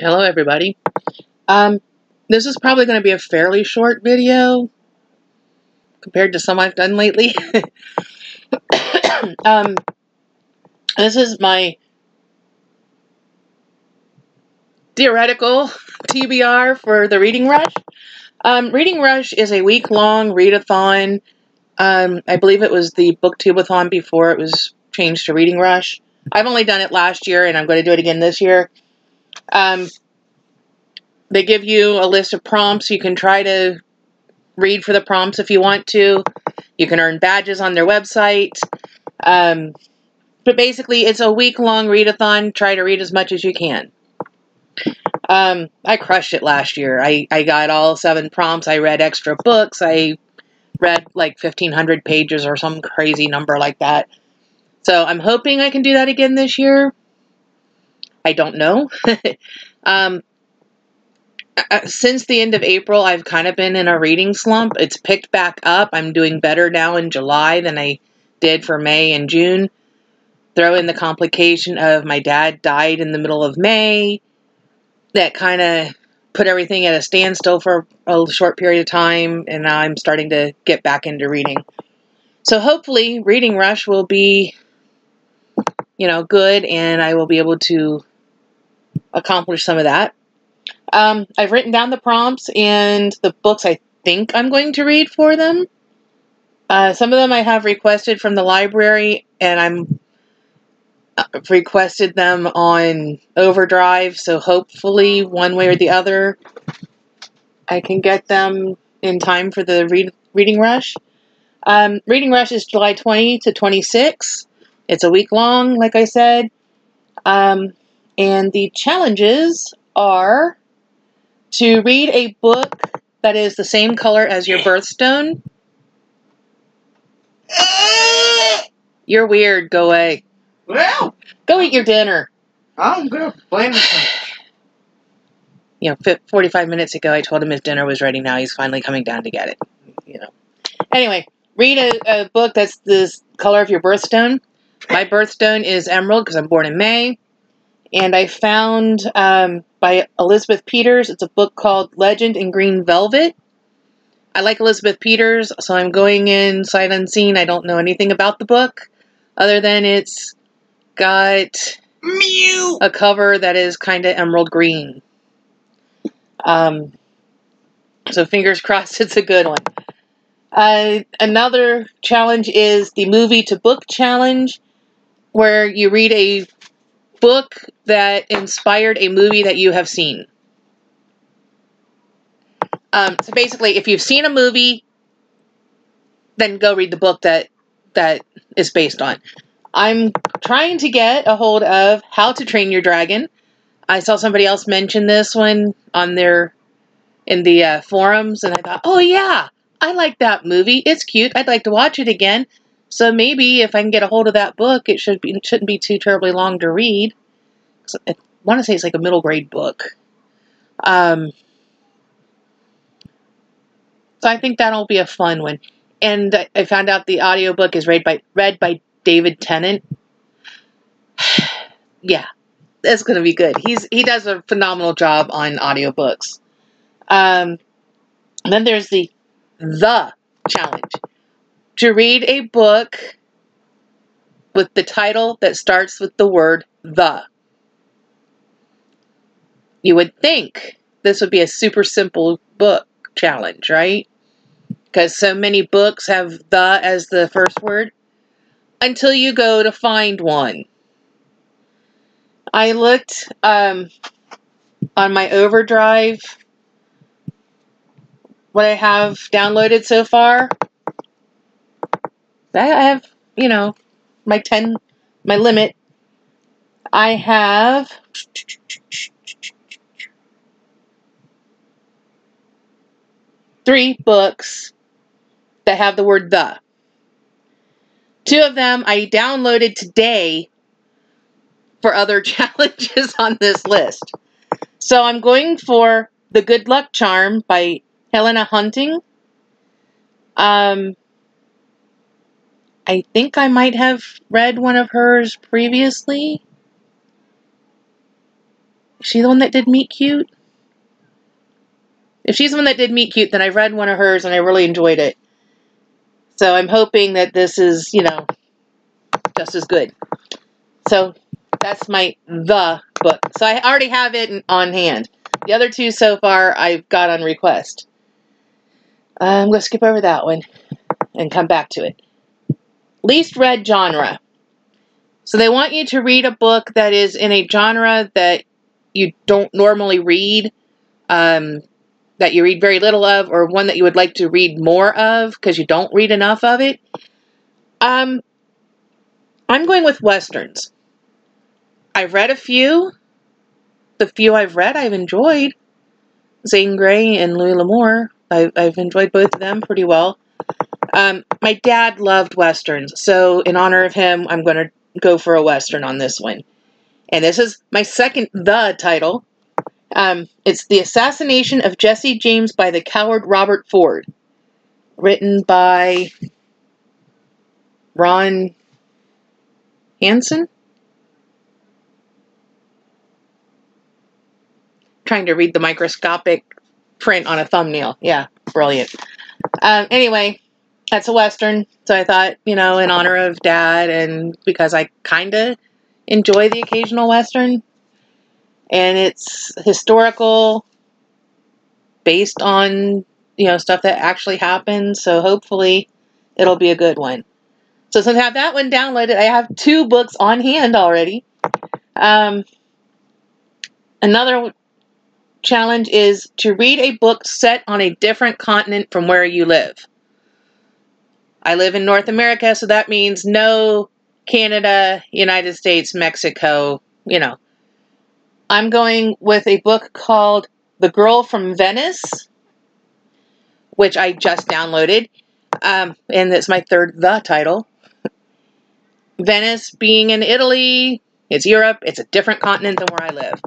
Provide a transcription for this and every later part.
Hello, everybody. This is probably going to be a fairly short video compared to some I've done lately. This is my theoretical TBR for the Reading Rush. Reading Rush is a week-long readathon. I believe it was the BookTubeathon before it was changed to Reading Rush. I've only done it last year, and I'm going to do it again this year. They give you a list of prompts. You can try to read for the prompts if you want to. You can earn badges on their website. But basically, it's a week-long readathon. Try to read as much as you can. I crushed it last year. I got all 7 prompts. I read extra books. I read like 1,500 pages or some crazy number like that. So I'm hoping I can do that again this year. I don't know. Since the end of April, I've kind of been in a reading slump. It's picked back up. I'm doing better now in July than I did for May and June. Throw in the complication of my dad died in the middle of May. That kind of put everything at a standstill for a short period of time, and now I'm starting to get back into reading. So hopefully Reading Rush will be, good, and I will be able to accomplish some of that. I've written down the prompts and the books I think I'm going to read for them. Some of them I have requested from the library, and I'm requested them on Overdrive, so hopefully one way or the other I can get them in time for the Reading Rush. Reading Rush is July 20 to 26. It's a week long, like I said. And the challenges are to read a book that is the same color as your birthstone. You're weird. Go away. Well, go eat your dinner. I'm gonna blame it. 45 minutes ago, I told him his dinner was ready. Now he's finally coming down to get it. Anyway, read a book that's the color of your birthstone. My birthstone is emerald because I'm born in May. And I found by Elizabeth Peters, it's a book called Legend in Green Velvet. I like Elizabeth Peters, so I'm going in sight unseen. I don't know anything about the book, other than it's got a cover that is kind of emerald green. So fingers crossed it's a good one. Another challenge is the movie to book challenge, where you read a book that inspired a movie that you have seen. So basically, if you've seen a movie, then go read the book that is based on. I'm trying to get a hold of How to Train Your Dragon. I saw somebody else mention this one in the forums, and I thought, oh yeah, I like that movie. It's cute. I'd like to watch it again. So maybe if I can get a hold of that book, it shouldn't be too terribly long to read. I want to say it's like a middle grade book. So I think that'll be a fun one. And I found out the audiobook is read by David Tennant. Yeah, that's going to be good. He does a phenomenal job on audiobooks. Then there's the challenge. To read a book with the title that starts with the word the. You would think this would be a super simple book challenge, right? Because so many books have the as the first word. Until you go to find one. I looked on my Overdrive, what I have downloaded so far. I have, my limit. I have 3 books that have the word the. 2 of them I downloaded today for other challenges on this list. So I'm going for The Good Luck Charm by Helena Hunting. I think I might have read one of hers previously. Is she the one that did Meet Cute? If she's the one that did Meet Cute, then I read one of hers and I really enjoyed it. So I'm hoping that this is, just as good. So that's the book. So I already have it on hand. The other two so far I've got on request. I'm going to skip over that one and come back to it. Least read genre. So they want you to read a book that is in a genre that you don't normally read, that you read very little of, or one that you would like to read more of because you don't read enough of it. I'm going with Westerns. I've read a few. The few I've read, I've enjoyed. Zane Grey and Louis L'Amour. I've enjoyed both of them pretty well. My dad loved Westerns, so in honor of him, I'm going to go for a Western on this one. And this is my second title. It's The Assassination of Jesse James by the Coward Robert Ford. Written by Ron Hansen. Trying to read the microscopic print on a thumbnail. Yeah, brilliant. Anyway, that's a Western. So I thought, in honor of Dad and because I kind of enjoy the occasional Western. And it's historical, based on, stuff that actually happened. So hopefully it'll be a good one. So since I have that one downloaded, I have 2 books on hand already. Another challenge is to read a book set on a different continent from where you live. I live in North America, so that means no Canada, United States, Mexico, I'm going with a book called The Girl from Venice, which I just downloaded, and it's my third title. Venice being in Italy, it's Europe, it's a different continent than where I live.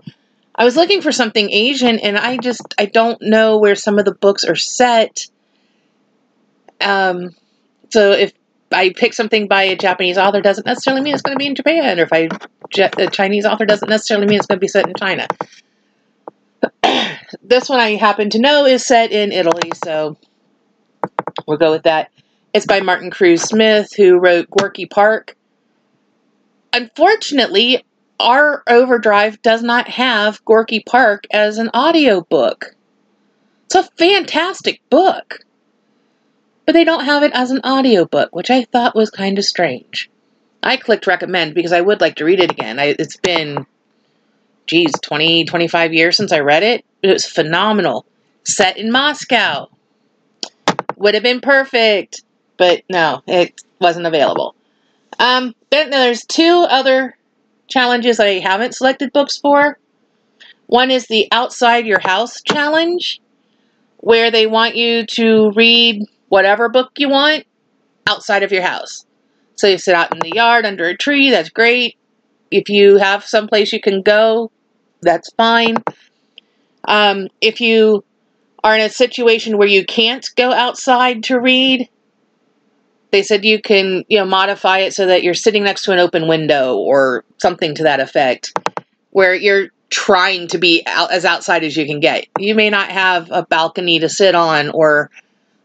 I was looking for something Asian, and I don't know where some of the books are set. So if I pick something by a Japanese author, doesn't necessarily mean it's going to be in Japan, or if a Chinese author doesn't necessarily mean it's going to be set in China. This one I happen to know is set in Italy, so we'll go with that. It's by Martin Cruz Smith, who wrote Gorky Park. Unfortunately, our Overdrive does not have Gorky Park as an audiobook. It's a fantastic book, but they don't have it as an audiobook, which I thought was kind of strange. I clicked recommend because I would like to read it again. It's been, 20, 25 years since I read it. It was phenomenal. Set in Moscow. Would have been perfect, but no, it wasn't available. Then there's 2 other challenges I haven't selected books for. One is the Outside Your House challenge, where they want you to read whatever book you want outside of your house. So you sit out in the yard under a tree, that's great. If you have someplace you can go, that's fine. If you are in a situation where you can't go outside to read, they said you can, modify it so that you're sitting next to an open window or something to that effect, where you're trying to be as outside as you can get. You may not have a balcony to sit on, or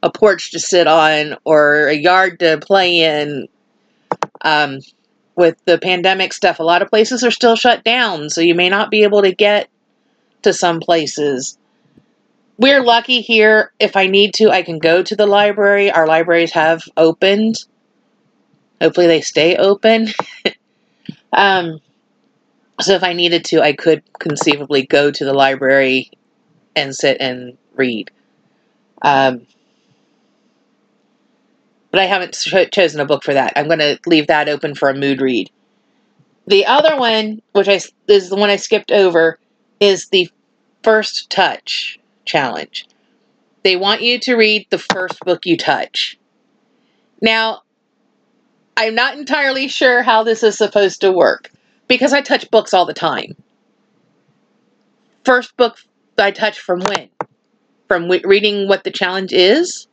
a porch to sit on, or a yard to play in. With the pandemic stuff, a lot of places are still shut down, so you may not be able to get to some places. We're lucky here. If I need to, I can go to the library. Our libraries have opened. Hopefully they stay open. So if I needed to, I could conceivably go to the library and sit and read. But I haven't chosen a book for that. I'm going to leave that open for a mood read. The other one, which is the one I skipped over, is the First Touch challenge. They want you to read the first book you touch. Now, I'm not entirely sure how this is supposed to work, because I touch books all the time. First book I touch from when? From reading what the challenge is?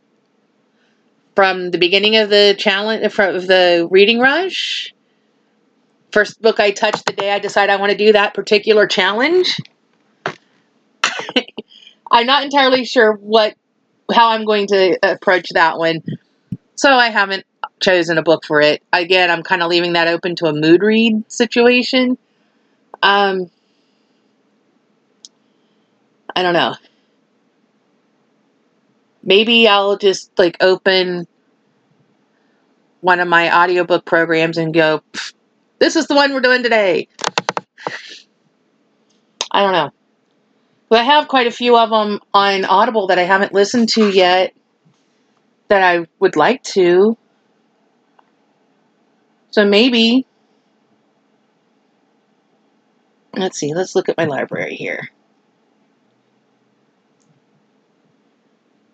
From the beginning of the challenge, from the reading rush? First book I touch the day I decide I want to do that particular challenge? I'm not entirely sure how I'm going to approach that one. So I haven't chosen a book for it. Again, I'm kind of leaving that open to a mood read situation. I don't know. Maybe I'll just like open one of my audiobook programs and go, this is the one we're doing today. I don't know. But I have quite a few of them on Audible that I haven't listened to yet that I would like to. So maybe, let's see, let's look at my library here.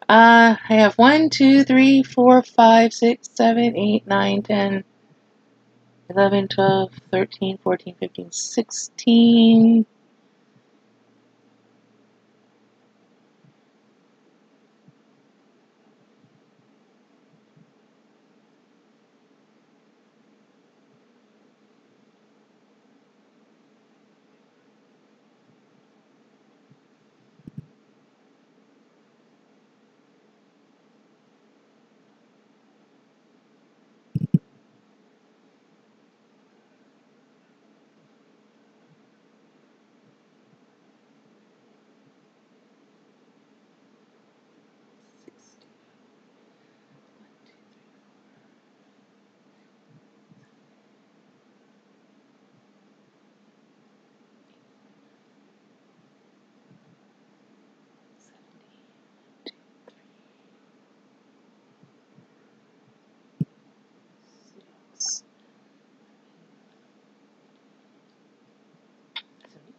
I have 1, 2, 3, 4, 5, 6, 7, 8, 9, 10, 11, 12, 13, 14, 15, 16.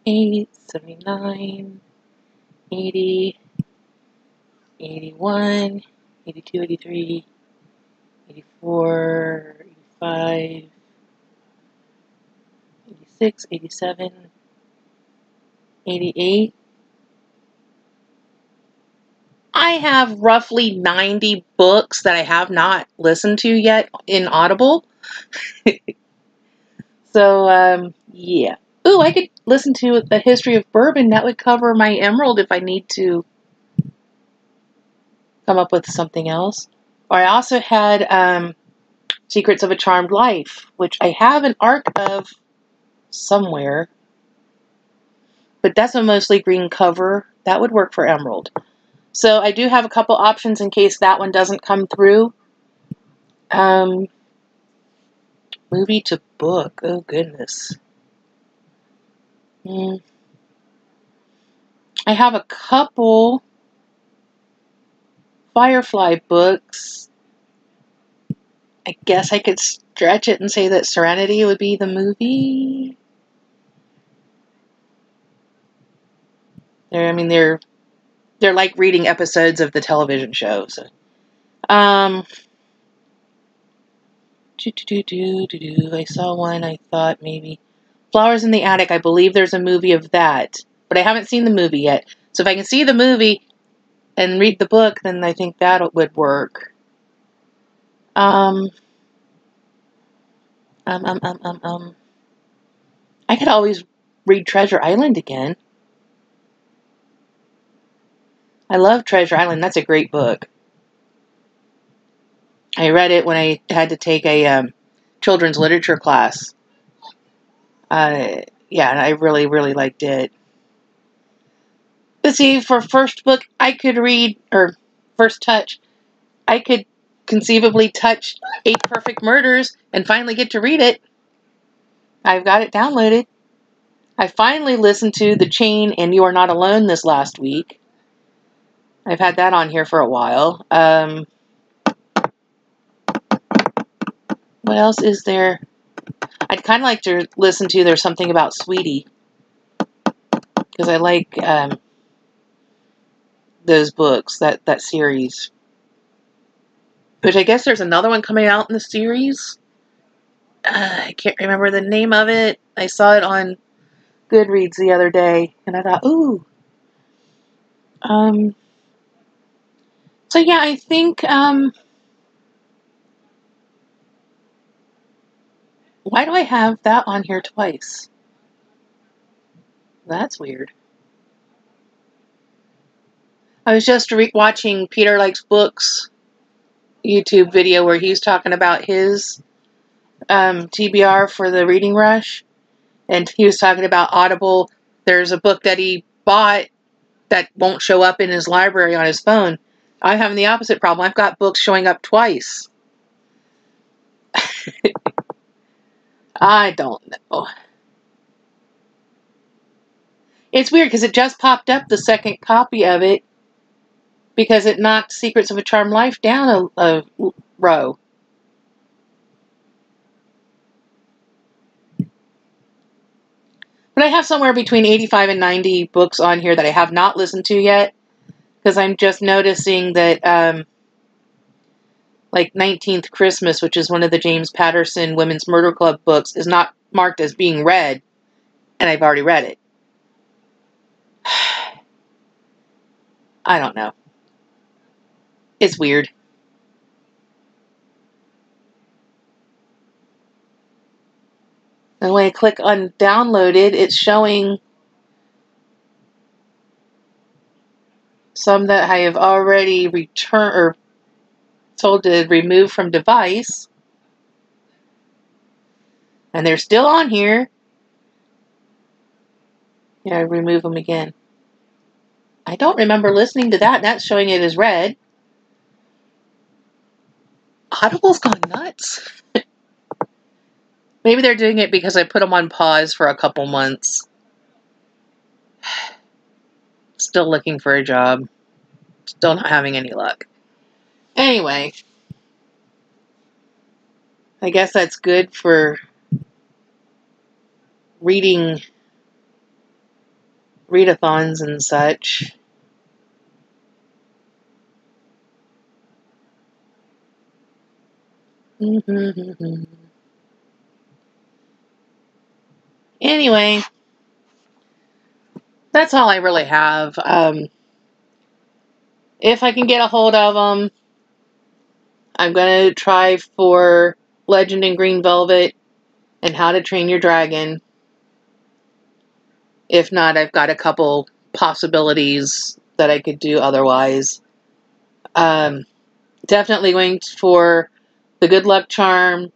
Eight, 79, 80, 81, 82, 83, 84, 85, 86, 87, 88. I have roughly 90 books that I have not listened to yet in Audible. So, yeah. Ooh, I could listen to a history of bourbon. That would cover my Emerald if I need to come up with something else. Or I also had Secrets of a Charmed Life, which I have an arc of somewhere. But that's a mostly green cover. That would work for Emerald. So I do have a couple options in case that one doesn't come through. Movie to book. Oh, goodness. I have a couple Firefly books. I guess I could stretch it and say that Serenity would be the movie. They're like reading episodes of the television show. So, I saw one. I thought maybe Flowers in the Attic. I believe there's a movie of that, but I haven't seen the movie yet. So if I can see the movie and read the book, then I think that would work. I could always read Treasure Island again. I love Treasure Island. That's a great book. I read it when I had to take a children's literature class. Yeah, and I really, really liked it. But see, for first book, I could read, or first touch, I could conceivably touch 8 Perfect Murders and finally get to read it. I've got it downloaded. I finally listened to The Chain and You Are Not Alone this last week. I've had that on here for a while. What else is there? I'd kind of like to listen to There's Something About Sweetie, because I like those books, that series. Which I guess there's another one coming out in the series. I can't remember the name of it. I saw it on Goodreads the other day, and I thought, ooh. So yeah, I think, why do I have that on here twice? That's weird. I was just watching Peter Likes Books YouTube video where he's talking about his TBR for the reading rush. And he was talking about Audible. There's a book that he bought that won't show up in his library on his phone. I'm having the opposite problem. I've got books showing up twice. I don't know. It's weird because it just popped up the second copy of it because it knocked Secrets of a Charmed Life down a row. But I have somewhere between 85 and 90 books on here that I have not listened to yet because I'm just noticing that like 19th Christmas, which is one of the James Patterson Women's Murder Club books, is not marked as being read, and I've already read it. I don't know. It's weird. And when I click on downloaded, it's showing some that I have already returned or told to remove from device. And they're still on here. Yeah, I remove them again. I don't remember listening to that. That's showing it as read. Audible's gone nuts. Maybe they're doing it because I put them on pause for a couple months. Still looking for a job. Still not having any luck. Anyway. I guess that's good for reading readathons and such. Anyway, that's all I really have. If I can get a hold of them, I'm going to try for Legend in Green Velvet and How to Train Your Dragon. If not, I've got a couple possibilities that I could do otherwise. Definitely going for The Good Luck Charm,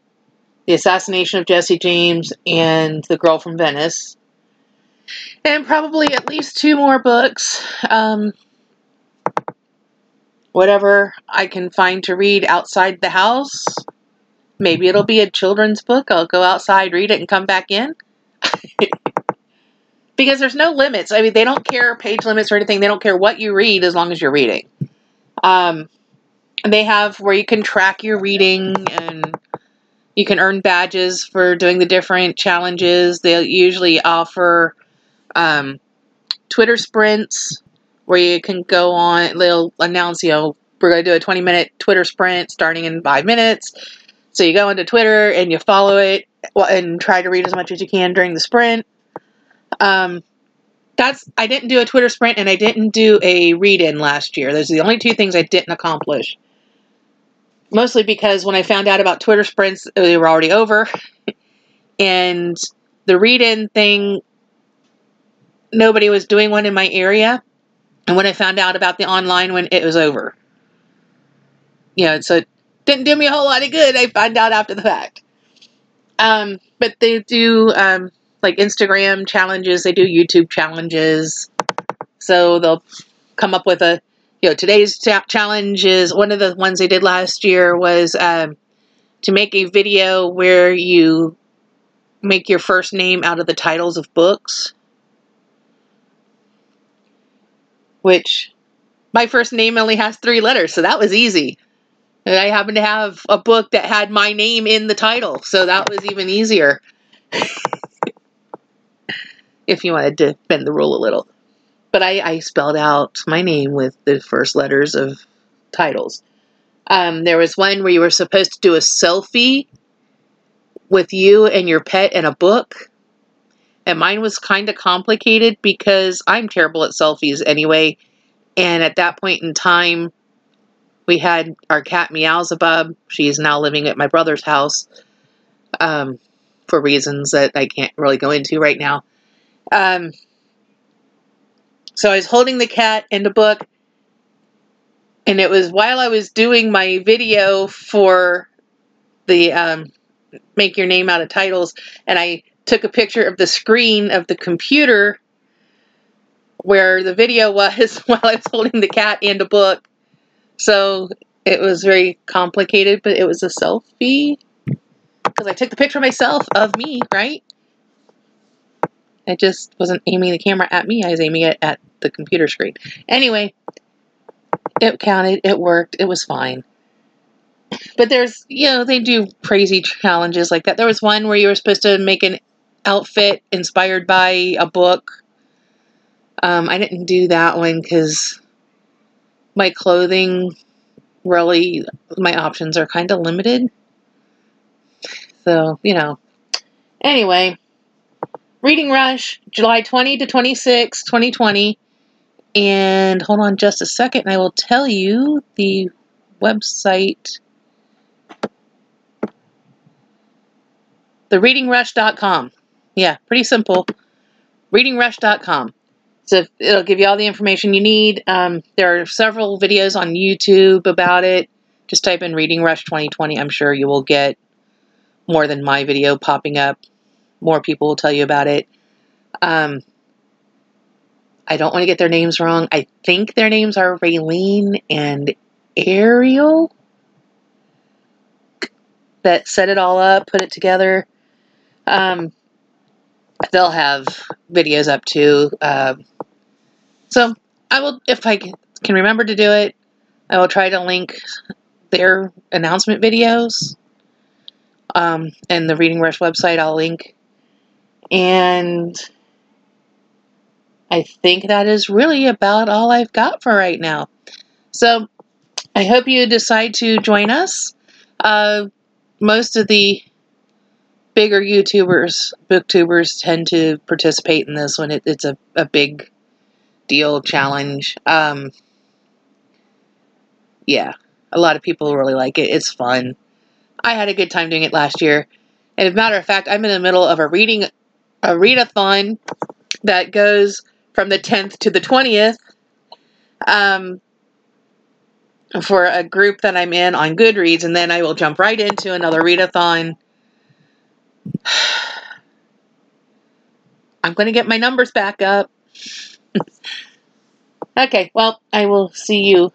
The Assassination of Jesse James, and The Girl from Venice. And probably at least 2 more books. Whatever I can find to read outside the house. Maybe it'll be a children's book. I'll go outside, read it, and come back in. Because there's no limits. I mean, they don't care page limits or anything. They don't care what you read as long as you're reading. They have where you can track your reading and you can earn badges for doing the different challenges. They'll usually offer Twitter sprints where you can go on. They'll announce, we're going to do a 20-minute Twitter sprint starting in 5 minutes. So you go into Twitter and you follow it and try to read as much as you can during the sprint. I didn't do a Twitter sprint and I didn't do a read-in last year. Those are the only 2 things I didn't accomplish. Mostly because when I found out about Twitter sprints, they were already over. And the read-in thing, nobody was doing one in my area. And when I found out about the online one, it was over. So it didn't do me a whole lot of good. I found out after the fact. But they do, like Instagram challenges. They do YouTube challenges. So they'll come up with today's challenge is, one of the ones they did last year was to make a video where you make your first name out of the titles of books. Which, my first name only has 3 letters, so that was easy. And I happened to have a book that had my name in the title, so that was even easier. If you wanted to bend the rule a little. But I spelled out my name with the first letters of titles. There was one where you were supposed to do a selfie with you and your pet in a book. And mine was kind of complicated because I'm terrible at selfies anyway. And at that point in time, we had our cat Meowsabub. She's now living at my brother's house for reasons that I can't really go into right now. So I was holding the cat in the book, And it was while I was doing my video for the make your name out of titles, and I took a picture of the screen of the computer where the video was while I was holding the cat and a book. So it was very complicated, but it was a selfie because I took the picture of myself of me, right? I just wasn't aiming the camera at me. I was aiming it at the computer screen. Anyway, it counted. It worked. It was fine. But there's, they do crazy challenges like that. There was one where you were supposed to make an outfit inspired by a book. I didn't do that one because my clothing, really, my options are kind of limited. So, Anyway, Reading Rush, July 20 to 26, 2020. And hold on just a second, and I will tell you the website. TheReadingRush.com. Yeah, pretty simple. ReadingRush.com. So it'll give you all the information you need. There are several videos on YouTube about it. Just type in Reading Rush 2020. I'm sure you will get more than my video popping up. More people will tell you about it. I don't want to get their names wrong. I think their names are Raylene and Ariel that set it all up, put it together. They'll have videos up too. So I will, if I can remember to do it, I will try to link their announcement videos. And the Reading Rush website I'll link. And I think that is really about all I've got for right now. So I hope you decide to join us. Most of the bigger YouTubers, booktubers, tend to participate in this when it's a big deal challenge. Yeah, a lot of people really like it. It's fun. I had a good time doing it last year. And as a matter of fact, I'm in the middle of a readathon that goes from the 10th to the 20th for a group that I'm in on Goodreads, and then I will jump right into another readathon. I'm going to get my numbers back up. Okay, well, I will see you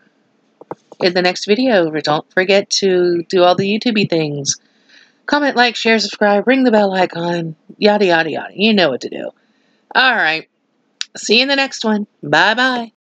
in the next video. Don't forget to do all the YouTube-y things. Comment, like, share, subscribe, ring the bell icon, yada, yada, yada. You know what to do. All right. See you in the next one. Bye-bye.